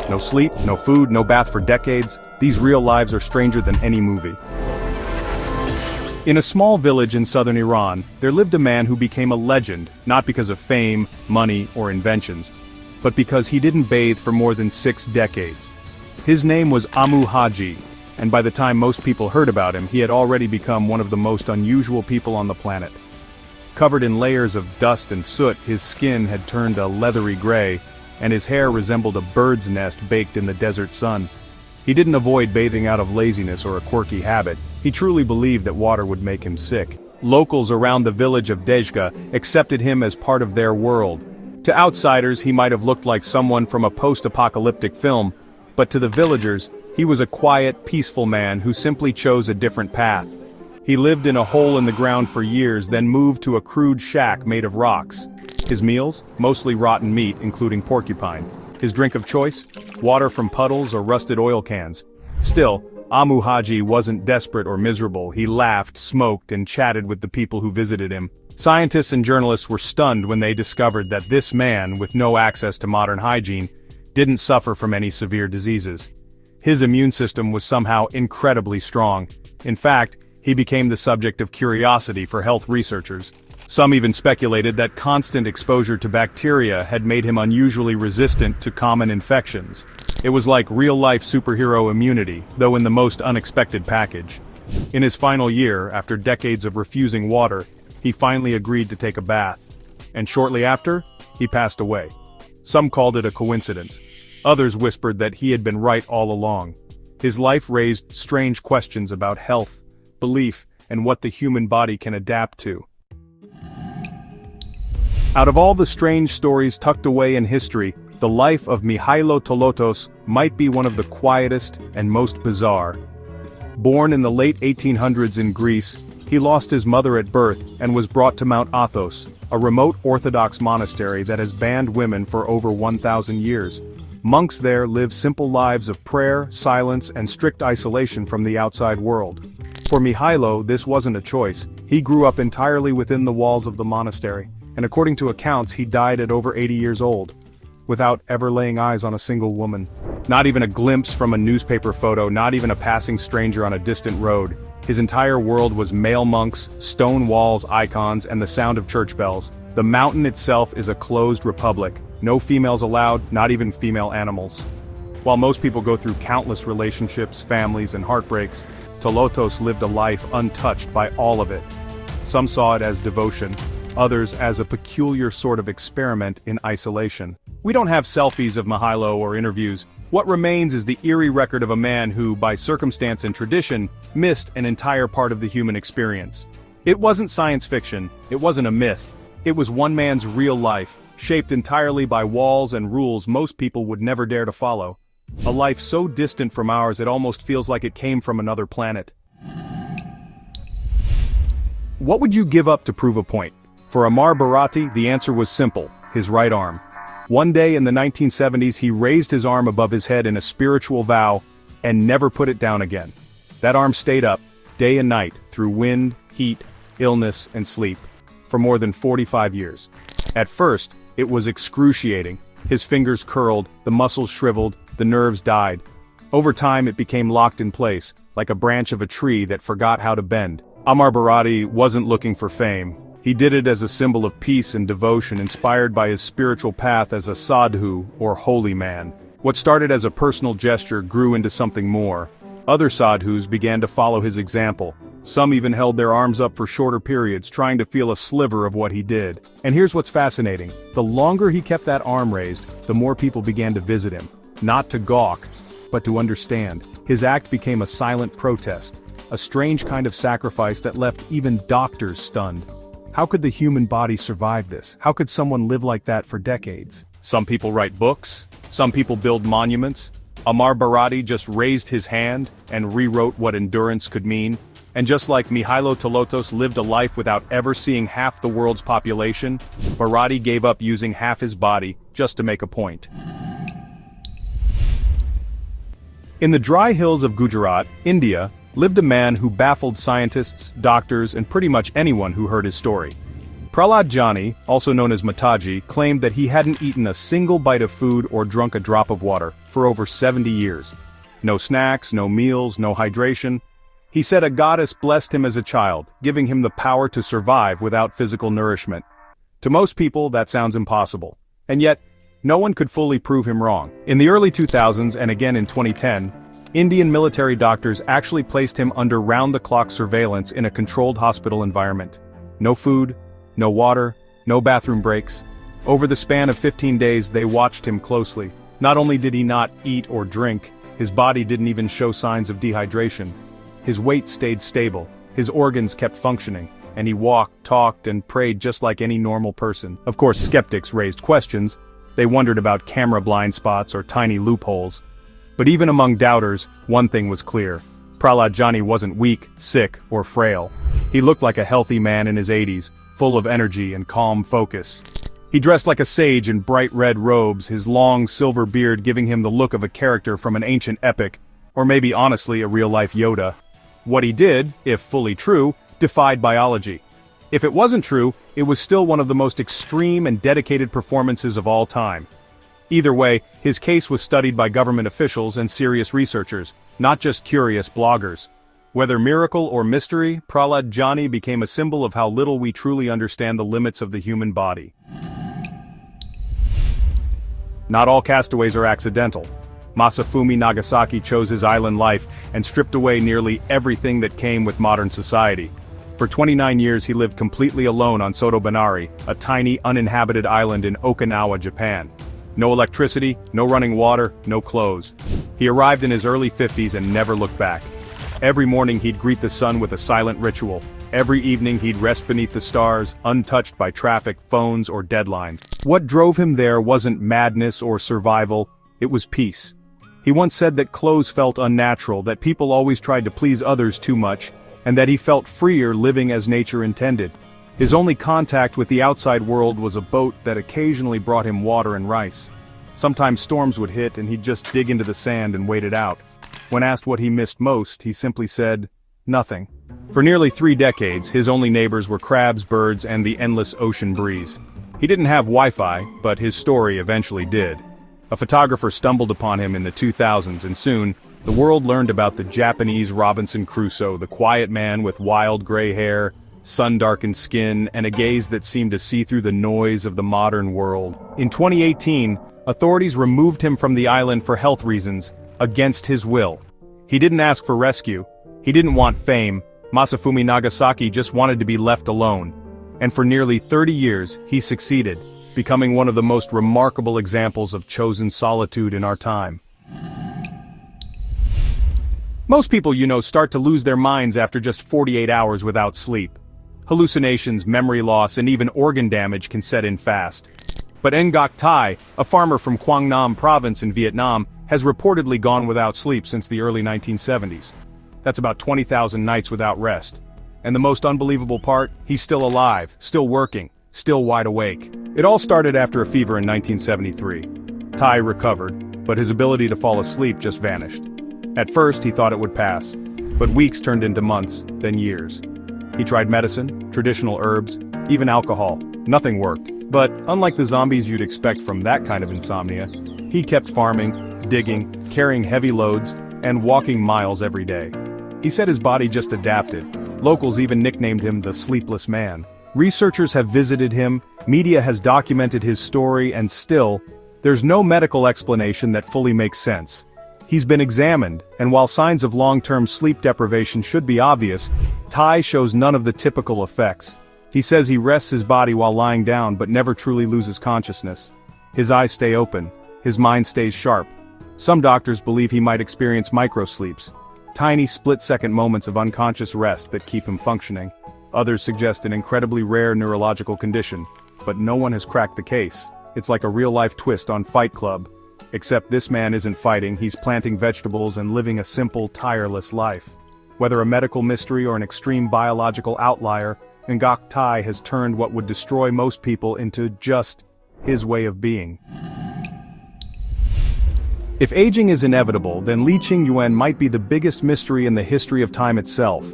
No sleep, no food, no bath for decades. These real lives are stranger than any movie. In a small village in southern Iran, there lived a man who became a legend, not because of fame, money, or inventions, but because he didn't bathe for more than 6 decades. His name was Amou Haji, and by the time most people heard about him, he had already become one of the most unusual people on the planet. Covered in layers of dust and soot, his skin had turned a leathery gray, and his hair resembled a bird's nest baked in the desert sun. He didn't avoid bathing out of laziness or a quirky habit. He truly believed that water would make him sick. Locals around the village of Dejga accepted him as part of their world. To outsiders, he might have looked like someone from a post-apocalyptic film, but to the villagers, he was a quiet, peaceful man who simply chose a different path. He lived in a hole in the ground for years, then moved to a crude shack made of rocks. His meals? Mostly rotten meat, including porcupine. His drink of choice? Water from puddles or rusted oil cans. Still, Amou Haji wasn't desperate or miserable. He laughed, smoked, and chatted with the people who visited him. Scientists and journalists were stunned when they discovered that this man, with no access to modern hygiene, didn't suffer from any severe diseases. His immune system was somehow incredibly strong. In fact, he became the subject of curiosity for health researchers. Some even speculated that constant exposure to bacteria had made him unusually resistant to common infections. It was like real-life superhero immunity, though in the most unexpected package. In his final year, after decades of refusing water, he finally agreed to take a bath. And shortly after, he passed away. Some called it a coincidence. Others whispered that he had been right all along. His life raised strange questions about health, belief, and what the human body can adapt to. Out of all the strange stories tucked away in history, the life of Mihelo Totos might be one of the quietest and most bizarre. Born in the late 1800s in Greece, he lost his mother at birth and was brought to Mount Athos, a remote Orthodox monastery that has banned women for over 1,000 years. Monks there live simple lives of prayer, silence, and strict isolation from the outside world. For Mihelo, this wasn't a choice. He grew up entirely within the walls of the monastery, and according to accounts, he died at over 80 years old, without ever laying eyes on a single woman. Not even a glimpse from a newspaper photo, not even a passing stranger on a distant road. His entire world was male monks, stone walls, icons, and the sound of church bells. The mountain itself is a closed republic. No females allowed, not even female animals. While most people go through countless relationships, families, and heartbreaks, Totos lived a life untouched by all of it. Some saw it as devotion, others as a peculiar sort of experiment in isolation. We don't have selfies of Mihelo or interviews. What remains is the eerie record of a man who, by circumstance and tradition, missed an entire part of the human experience. It wasn't science fiction, it wasn't a myth. It was one man's real life, shaped entirely by walls and rules most people would never dare to follow. A life so distant from ours it almost feels like it came from another planet. What would you give up to prove a point? For Amar Barati, the answer was simple: his right arm. One day in the 1970s, he raised his arm above his head in a spiritual vow, and never put it down again. That arm stayed up, day and night, through wind, heat, illness, and sleep, for more than 45 years. At first, it was excruciating. His fingers curled, the muscles shriveled, the nerves died. Over time it became locked in place, like a branch of a tree that forgot how to bend. Amar Barati wasn't looking for fame. He did it as a symbol of peace and devotion, inspired by his spiritual path as a sadhu, or holy man. What started as a personal gesture grew into something more. Other sadhus began to follow his example. Some even held their arms up for shorter periods, trying to feel a sliver of what he did. And here's what's fascinating. The longer he kept that arm raised, the more people began to visit him. Not to gawk, but to understand. His act became a silent protest, a strange kind of sacrifice that left even doctors stunned. How could the human body survive this? How could someone live like that for decades? Some people write books, some people build monuments. Amar Barati just raised his hand and rewrote what endurance could mean. And just like Mihelo Totos lived a life without ever seeing half the world's population, Barati gave up using half his body just to make a point. In the dry hills of Gujarat, India, lived a man who baffled scientists, doctors, and pretty much anyone who heard his story. Prolad Johnny, also known as Mataji, claimed that he hadn't eaten a single bite of food or drunk a drop of water for over 70 years. No snacks, no meals, no hydration. He said a goddess blessed him as a child, giving him the power to survive without physical nourishment. To most people, that sounds impossible. And yet, no one could fully prove him wrong. In the early 2000s and again in 2010, Indian military doctors actually placed him under round-the-clock surveillance in a controlled hospital environment. No food, no water, no bathroom breaks. Over the span of 15 days, they watched him closely. Not only did he not eat or drink, his body didn't even show signs of dehydration. His weight stayed stable, his organs kept functioning, and he walked, talked, and prayed just like any normal person. Of course, skeptics raised questions. They wondered about camera blind spots or tiny loopholes. But even among doubters, one thing was clear. Prolad Johnny wasn't weak, sick, or frail. He looked like a healthy man in his 80s, full of energy and calm focus. He dressed like a sage in bright red robes, his long silver beard giving him the look of a character from an ancient epic, or maybe honestly a real-life Yoda. What he did, if fully true, defied biology. If it wasn't true, it was still one of the most extreme and dedicated performances of all time. Either way, his case was studied by government officials and serious researchers, not just curious bloggers. Whether miracle or mystery, Prolad Johnny became a symbol of how little we truly understand the limits of the human body. Not all castaways are accidental. Masafumi Nagasaki chose his island life and stripped away nearly everything that came with modern society. For 29 years he lived completely alone on Soto Banari, a tiny uninhabited island in Okinawa, Japan. No electricity, no running water, no clothes. He arrived in his early 50s and never looked back. Every morning he'd greet the sun with a silent ritual. Every evening he'd rest beneath the stars, untouched by traffic, phones, or deadlines. What drove him there wasn't madness or survival, it was peace. He once said that clothes felt unnatural, that people always tried to please others too much, and that he felt freer living as nature intended. His only contact with the outside world was a boat that occasionally brought him water and rice. Sometimes storms would hit and he'd just dig into the sand and wait it out. When asked what he missed most, he simply said, nothing. For nearly 3 decades, his only neighbors were crabs, birds, and the endless ocean breeze. He didn't have Wi-Fi, but his story eventually did. A photographer stumbled upon him in the 2000s, and soon, the world learned about the Japanese Robinson Crusoe, the quiet man with wild gray hair, sun-darkened skin, and a gaze that seemed to see through the noise of the modern world. In 2018, authorities removed him from the island for health reasons, against his will. He didn't ask for rescue. He didn't want fame. Masafumi Nagasaki just wanted to be left alone. And for nearly 30 years, he succeeded, becoming one of the most remarkable examples of chosen solitude in our time. Most people, start to lose their minds after just 48 hours without sleep. Hallucinations, memory loss, and even organ damage can set in fast. But Enakt Thai, a farmer from Quang Nam province in Vietnam, has reportedly gone without sleep since the early 1970s. That's about 20,000 nights without rest. And the most unbelievable part, he's still alive, still working, still wide awake. It all started after a fever in 1973. Thai recovered, but his ability to fall asleep just vanished. At first, he thought it would pass, but weeks turned into months, then years. He tried medicine, traditional herbs, even alcohol. Nothing worked. But unlike the zombies you'd expect from that kind of insomnia, he kept farming, digging, carrying heavy loads, and walking miles every day. He said his body just adapted. Locals even nicknamed him the Sleepless Man. Researchers have visited him, media has documented his story, and still, there's no medical explanation that fully makes sense. He's been examined, and while signs of long-term sleep deprivation should be obvious, Thai shows none of the typical effects. He says he rests his body while lying down but never truly loses consciousness. His eyes stay open, his mind stays sharp. Some doctors believe he might experience microsleeps, tiny split-second moments of unconscious rest that keep him functioning. Others suggest an incredibly rare neurological condition, but no one has cracked the case. It's like a real-life twist on Fight Club. Except this man isn't fighting, he's planting vegetables and living a simple, tireless life. Whether a medical mystery or an extreme biological outlier, Enakt Thai has turned what would destroy most people into just his way of being. If aging is inevitable, then Ching Yuen might be the biggest mystery in the history of time itself.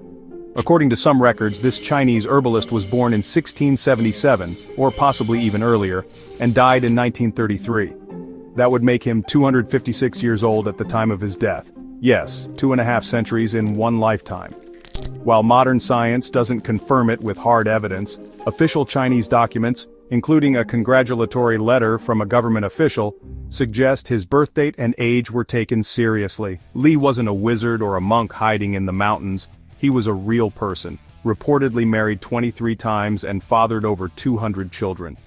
According to some records, this Chinese herbalist was born in 1677, or possibly even earlier, and died in 1933. That would make him 256 years old at the time of his death. Yes, 2.5 centuries in one lifetime. While modern science doesn't confirm it with hard evidence, official Chinese documents, including a congratulatory letter from a government official, suggest his birthdate and age were taken seriously. Li wasn't a wizard or a monk hiding in the mountains. He was a real person, reportedly married 23 times and fathered over 200 children.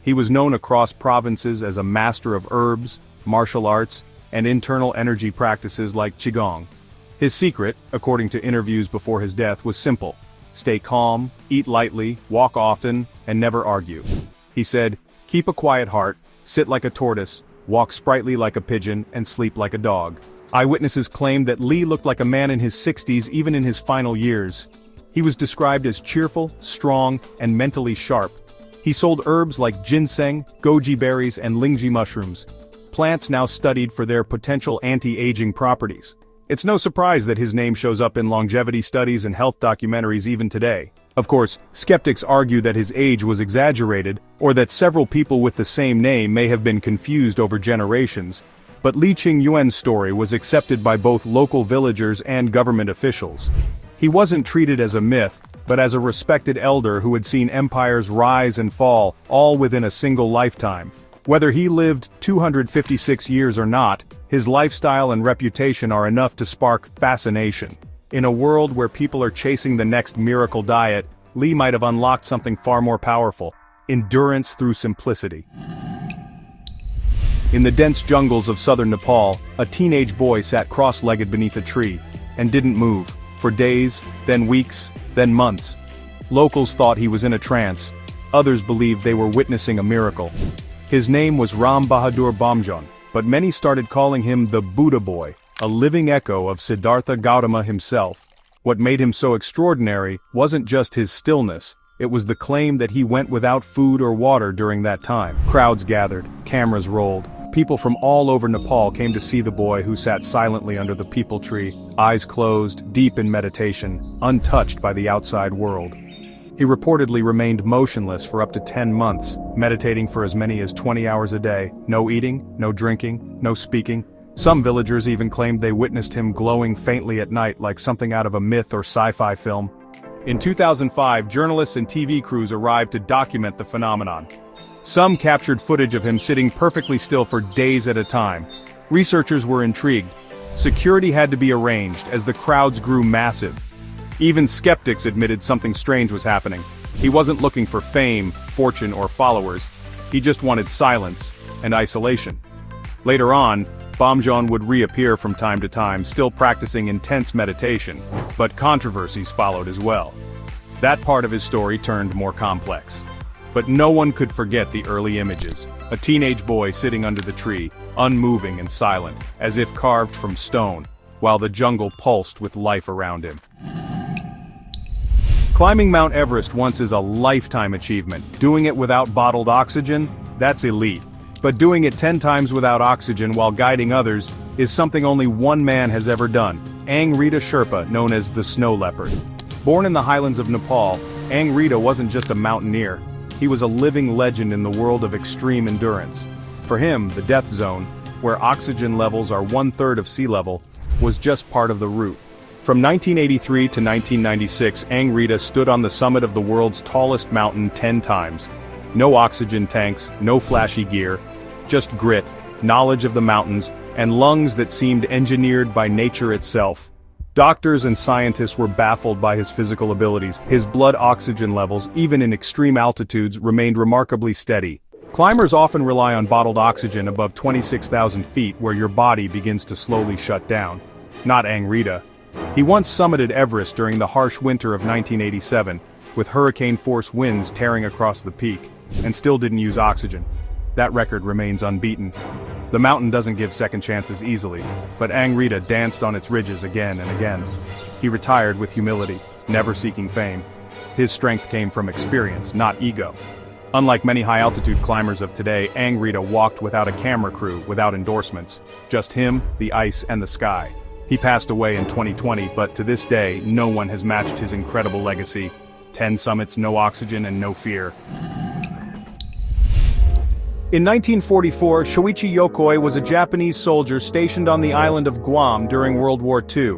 He was known across provinces as a master of herbs, martial arts, and internal energy practices like Qigong. His secret, according to interviews before his death, was simple: stay calm, eat lightly, walk often, and never argue. He said, "Keep a quiet heart, sit like a tortoise, walk sprightly like a pigeon, and sleep like a dog." Eyewitnesses claimed that Li looked like a man in his 60s even in his final years. He was described as cheerful, strong, and mentally sharp. He sold herbs like ginseng, goji berries, and lingji mushrooms, plants now studied for their potential anti-aging properties. It's no surprise that his name shows up in longevity studies and health documentaries even today. Of course, skeptics argue that his age was exaggerated, or that several people with the same name may have been confused over generations. But Li Ching Yuen's story was accepted by both local villagers and government officials. He wasn't treated as a myth, but as a respected elder who had seen empires rise and fall, all within a single lifetime. Whether he lived 256 years or not, his lifestyle and reputation are enough to spark fascination. In a world where people are chasing the next miracle diet, Li might have unlocked something far more powerful: endurance through simplicity. In the dense jungles of southern Nepal, a teenage boy sat cross-legged beneath a tree, and didn't move, for days, then weeks, then months. Locals thought he was in a trance. Others believed they were witnessing a miracle. His name was Ram Bahadur Bomjon, but many started calling him the Buddha Boy, a living echo of Siddhartha Gautama himself. What made him so extraordinary wasn't just his stillness, it was the claim that he went without food or water during that time. Crowds gathered, cameras rolled. People from all over Nepal came to see the boy who sat silently under the peepal tree, eyes closed, deep in meditation, untouched by the outside world. He reportedly remained motionless for up to 10 months, meditating for as many as 20 hours a day, no eating, no drinking, no speaking. Some villagers even claimed they witnessed him glowing faintly at night like something out of a myth or sci-fi film. In 2005, journalists and TV crews arrived to document the phenomenon. Some captured footage of him sitting perfectly still for days at a time. Researchers were intrigued. Security had to be arranged as the crowds grew massive. Even skeptics admitted something strange was happening. He wasn't looking for fame, fortune, or followers. He just wanted silence and isolation. Later on, Bomjon would reappear from time to time, still practicing intense meditation, but controversies followed as well. That part of his story turned more complex. But no one could forget the early images. A teenage boy sitting under the tree, unmoving and silent, as if carved from stone, while the jungle pulsed with life around him. Climbing Mount Everest once is a lifetime achievement. Doing it without bottled oxygen, that's elite. But doing it 10 times without oxygen while guiding others is something only one man has ever done: Ang Rita Sherpa, known as the Snow Leopard. Born in the highlands of Nepal, Ang Rita wasn't just a mountaineer. He was a living legend in the world of extreme endurance. For him, the death zone, where oxygen levels are 1/3 of sea level, was just part of the route. From 1983 to 1996, Ang Rita stood on the summit of the world's tallest mountain 10 times. No oxygen tanks, no flashy gear, just grit, knowledge of the mountains, and lungs that seemed engineered by nature itself. Doctors and scientists were baffled by his physical abilities. His blood oxygen levels, even in extreme altitudes, remained remarkably steady. Climbers often rely on bottled oxygen above 26,000 feet, where your body begins to slowly shut down. Not Ang Rita. He once summited Everest during the harsh winter of 1987, with hurricane-force winds tearing across the peak, and still didn't use oxygen. That record remains unbeaten. The mountain doesn't give second chances easily, but Ang Rita danced on its ridges again and again. He retired with humility, never seeking fame. His strength came from experience, not ego. Unlike many high-altitude climbers of today, Ang Rita walked without a camera crew, without endorsements. Just him, the ice, and the sky. He passed away in 2020, but to this day, no one has matched his incredible legacy. 10 summits, no oxygen, and no fear. In 1944, Shoichi Yokoi was a Japanese soldier stationed on the island of Guam during World War II.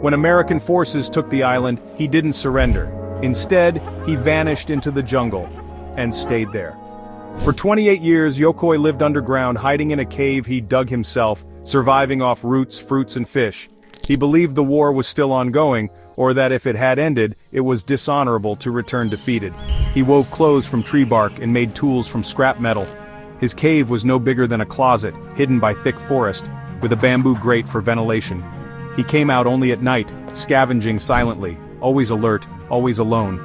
When American forces took the island, he didn't surrender. Instead, he vanished into the jungle and stayed there. For 28 years, Yokoi lived underground, hiding in a cave he dug himself, surviving off roots, fruits, and fish. He believed the war was still ongoing, or that if it had ended, it was dishonorable to return defeated. He wove clothes from tree bark and made tools from scrap metal. His cave was no bigger than a closet, hidden by thick forest, with a bamboo grate for ventilation. He came out only at night, scavenging silently, always alert, always alone.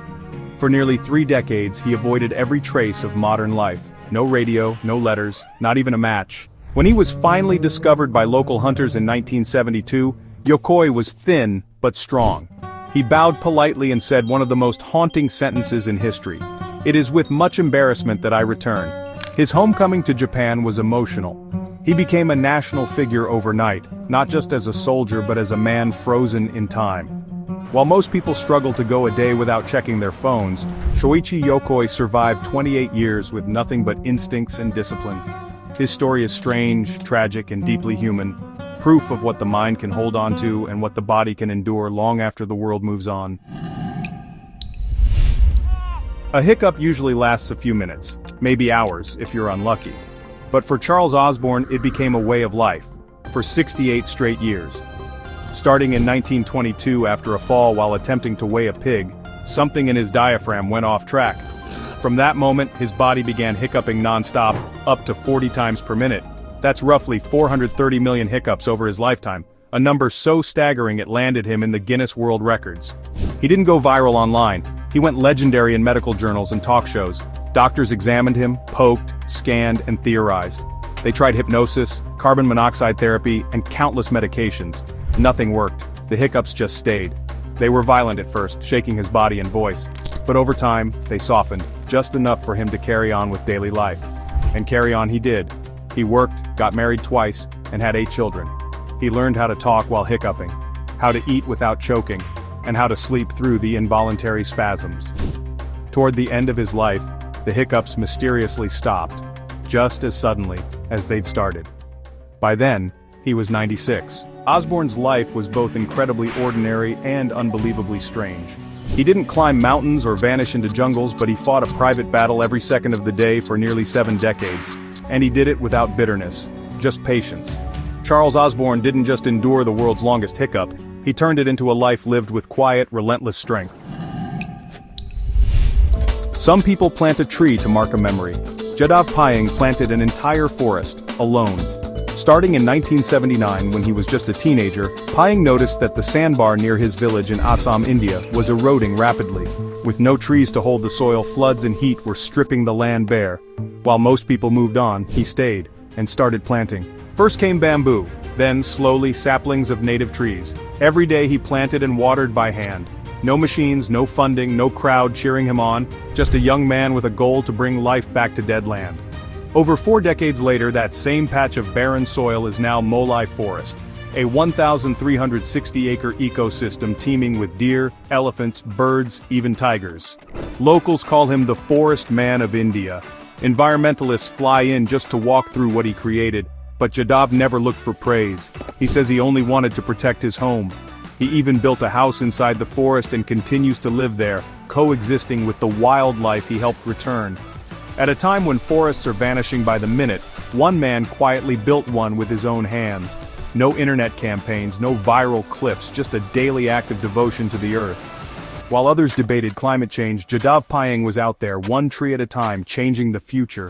For nearly 3 decades, he avoided every trace of modern life. No radio, no letters, not even a match. When he was finally discovered by local hunters in 1972, Yokoi was thin, but strong. He bowed politely and said one of the most haunting sentences in history. "It is with much embarrassment that I return." His homecoming to Japan was emotional. He became a national figure overnight, not just as a soldier but as a man frozen in time. While most people struggle to go a day without checking their phones, Shoichi Yokoi survived 28 years with nothing but instincts and discipline. His story is strange, tragic, and deeply human, proof of what the mind can hold on to and what the body can endure long after the world moves on. A hiccup usually lasts a few minutes, maybe hours if you're unlucky. But for Charles Osborne, it became a way of life, for 68 straight years. Starting in 1922 after a fall while attempting to weigh a pig, something in his diaphragm went off track. From that moment, his body began hiccuping non-stop, up to 40 times per minute. That's roughly 430 million hiccups over his lifetime, a number so staggering it landed him in the Guinness World Records. He didn't go viral online. He went legendary in medical journals and talk shows. Doctors examined him, poked, scanned, and theorized. They tried hypnosis, carbon monoxide therapy, and countless medications. Nothing worked. The hiccups just stayed. They were violent at first, shaking his body and voice. But over time, they softened, just enough for him to carry on with daily life. And carry on he did. He worked, got married twice, and had 8 children. He learned how to talk while hiccuping, how to eat without choking, and how to sleep through the involuntary spasms. Toward the end of his life, the hiccups mysteriously stopped, just as suddenly as they'd started. By then, he was 96. Osborne's life was both incredibly ordinary and unbelievably strange. He didn't climb mountains or vanish into jungles, but he fought a private battle every second of the day for nearly 7 decades. And he did it without bitterness, just patience. Charles Osborne didn't just endure the world's longest hiccup, he turned it into a life lived with quiet, relentless strength. Some people plant a tree to mark a memory. Jadav Payeng planted an entire forest, alone. Starting in 1979 when he was just a teenager, Payeng noticed that the sandbar near his village in Assam, India, was eroding rapidly. With no trees to hold the soil, floods and heat were stripping the land bare. While most people moved on, he stayed, and started planting. First came bamboo, then slowly saplings of native trees. Every day he planted and watered by hand. No machines, no funding, no crowd cheering him on, just a young man with a goal to bring life back to dead land. Over 4 decades later, that same patch of barren soil is now Molai Forest, a 1,360-acre ecosystem teeming with deer, elephants, birds, even tigers. Locals call him the Forest Man of India. Environmentalists fly in just to walk through what he created, but Jadav never looked for praise. He says he only wanted to protect his home. He even built a house inside the forest and continues to live there, coexisting with the wildlife he helped return. At a time when forests are vanishing by the minute, one man quietly built one with his own hands. No internet campaigns, no viral clips, just a daily act of devotion to the earth. While others debated climate change, Jadav Payeng was out there, one tree at a time, changing the future.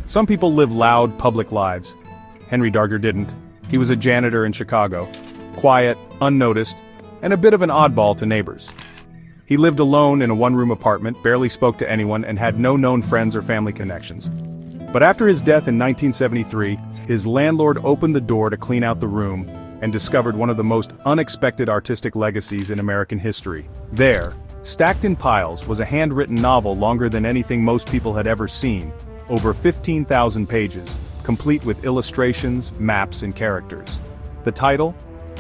Some people live loud, public lives. Henry Darger didn't. He was a janitor in Chicago. Quiet, unnoticed, and a bit of an oddball to neighbors. He lived alone in a one-room apartment, barely spoke to anyone, and had no known friends or family connections. But after his death in 1973, his landlord opened the door to clean out the room and discovered one of the most unexpected artistic legacies in American history. There, stacked in piles, was a handwritten novel longer than anything most people had ever seen, over 15,000 pages, complete with illustrations, maps, and characters. The title?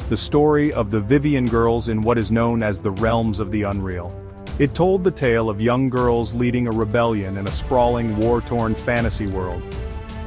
The story of the Vivian girls in what is known as the realms of the unreal. It told the tale of young girls leading a rebellion in a sprawling, war-torn fantasy world.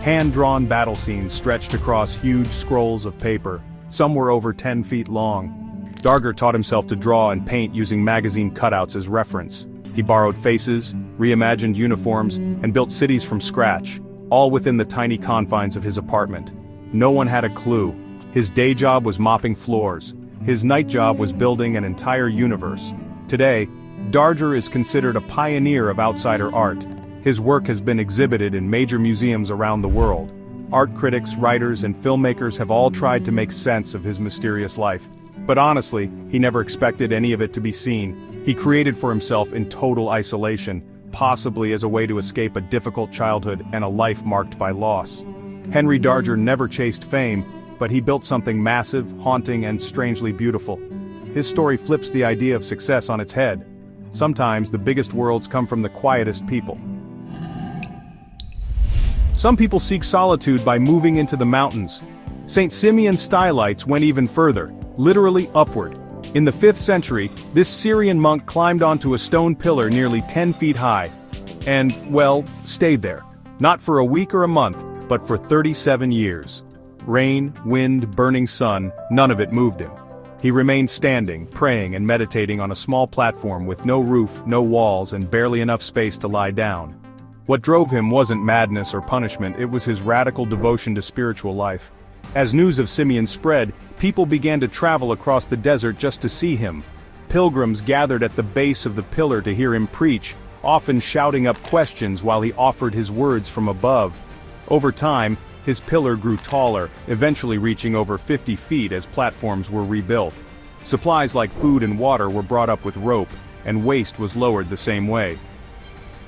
Hand-drawn battle scenes stretched across huge scrolls of paper. Some were over 10 feet long. Darger taught himself to draw and paint using magazine cutouts as reference. He borrowed faces, reimagined uniforms, and built cities from scratch, all within the tiny confines of his apartment. No one had a clue. His day job was mopping floors. His night job was building an entire universe. Today, Darger is considered a pioneer of outsider art. His work has been exhibited in major museums around the world. Art critics, writers, and filmmakers have all tried to make sense of his mysterious life. But honestly, he never expected any of it to be seen. He created for himself in total isolation, possibly as a way to escape a difficult childhood and a life marked by loss. Henry Darger never chased fame, but he built something massive, haunting, and strangely beautiful. His story flips the idea of success on its head. Sometimes the biggest worlds come from the quietest people. Some people seek solitude by moving into the mountains. St. Simeon Stylites went even further, literally upward. In the 5th century, this Syrian monk climbed onto a stone pillar nearly 10 feet high, and, well, stayed there. Not for a week or a month, but for 37 years. Rain, wind, burning sun, none of it moved him. He remained standing, praying and meditating on a small platform with no roof, no walls, and barely enough space to lie down. What drove him wasn't madness or punishment, it was his radical devotion to spiritual life. As news of Simeon spread, people began to travel across the desert just to see him. Pilgrims gathered at the base of the pillar to hear him preach, often shouting up questions while he offered his words from above. Over time, his pillar grew taller, eventually reaching over 50 feet as platforms were rebuilt. Supplies like food and water were brought up with rope, and waste was lowered the same way.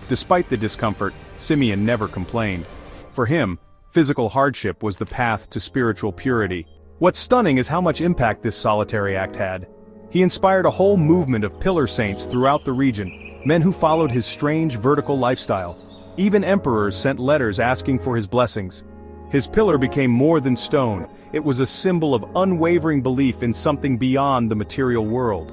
Despite the discomfort, Simeon never complained. For him, physical hardship was the path to spiritual purity. What's stunning is how much impact this solitary act had. He inspired a whole movement of pillar saints throughout the region, men who followed his strange vertical lifestyle. Even emperors sent letters asking for his blessings. His pillar became more than stone, it was a symbol of unwavering belief in something beyond the material world.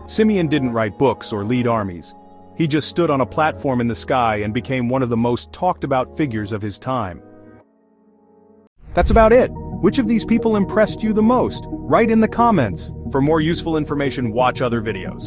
Simeon didn't write books or lead armies. He just stood on a platform in the sky and became one of the most talked about figures of his time. That's about it. Which of these people impressed you the most? Write in the comments. For more useful information, watch other videos.